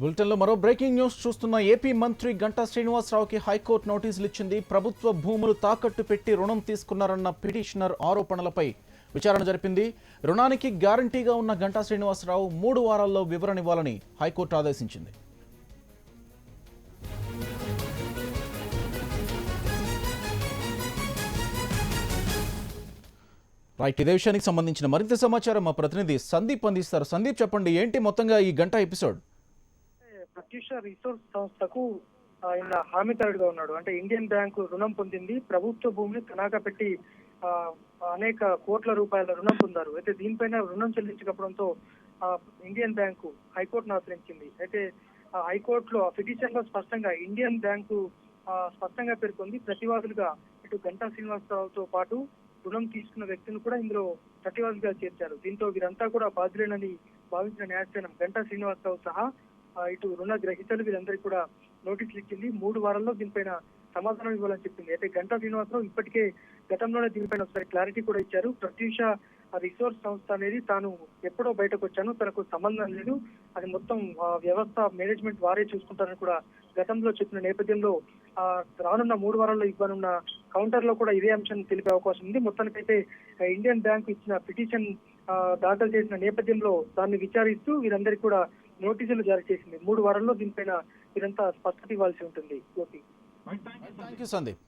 బులెటిన్లో మరో breaking news చూస్తున్న ఏపీ మంత్రి గంటా శ్రీనివాసరావుకి హైకోర్టు నోటీసులు ఇచ్చింది. ప్రభుత్వ భూములు తాకట్టు పెట్టి రుణం తీసుకున్నారన్న పిటిషనర్ ఆరోపణలపై విచారణ జరిపింది. రుణానికి గ్యారంటీగా ఉన్న గంటా శ్రీనివాసరావు 3 వారాల్లో వివరణ ఇవ్వాలని హైకోర్టు ఆదేశించింది. రైట్, ఇదే విషయానికి సంబంధించిన మరింత సమాచారం మా ప్రతినిధి సందీప్ అందిస్తారు. సందీప్, చెప్పండి, ఏంటి మొత్తంగా ఈ గంటా ఎపిసోడ్? ప్రత్యూష రిసోర్స్ సంస్థకు ఆయన హామీదారుడిగా ఉన్నాడు. అంటే ఇండియన్ బ్యాంకు రుణం పొందింది, ప్రభుత్వ భూమిని తనఖా పెట్టి అనేక కోట్ల రూపాయల రుణం పొందారు. అయితే దీనిపైన రుణం చెల్లించకపోవడంతో ఇండియన్ బ్యాంకు హైకోర్టును ఆశ్రయించింది. అయితే హైకోర్టులో పిటిషన్ లో స్పష్టంగా ఇండియన్ బ్యాంకు స్పష్టంగా పేర్కొంది. ప్రతివాదులుగా ఇటు గంటా శ్రీనివాసరావుతో పాటు రుణం తీసుకున్న వ్యక్తిని కూడా ఇందులో ప్రతివాదులుగా చేర్చారు. దీంతో వీరంతా కూడా బాధ్యులేనని భావించిన న్యాయస్థానం గంటా శ్రీనివాసరావు సహా ఇటు రుణ గ్రహీతలు వీరందరికీ కూడా నోటీసులు ఇచ్చింది. 3 వారాల్లో దీనిపైన సమాధానం ఇవ్వాలని చెప్పింది. అయితే గంటా శ్రీనివాసరావు ఇప్పటికే గతంలోనే దీనిపైన ఒకసారి క్లారిటీ కూడా ఇచ్చారు. ప్రత్యూష రిసోర్స్ సంస్థ అనేది తాను ఎప్పుడో బయటకు వచ్చాను, తనకు సంబంధం లేదు, అది మొత్తం వ్యవస్థ మేనేజ్మెంట్ వారే చూసుకుంటారని కూడా గతంలో చెప్పిన నేపథ్యంలో రానున్న 3 వారాల్లో ఇవ్వనున్న కౌంటర్ లో కూడా ఇదే అంశం తెలిపే అవకాశం ఉంది. మొత్తానికైతే ఇండియన్ బ్యాంక్ ఇచ్చిన పిటిషన్ దాఖలు చేసిన నేపథ్యంలో దాన్ని విచారిస్తూ వీరందరికీ కూడా నోటీసులు జారీ చేసింది. 3 వారాల్లో దీనిపైన వీరంతా స్పష్టత ఇవ్వాల్సి ఉంటుంది. Thank you Sandeep.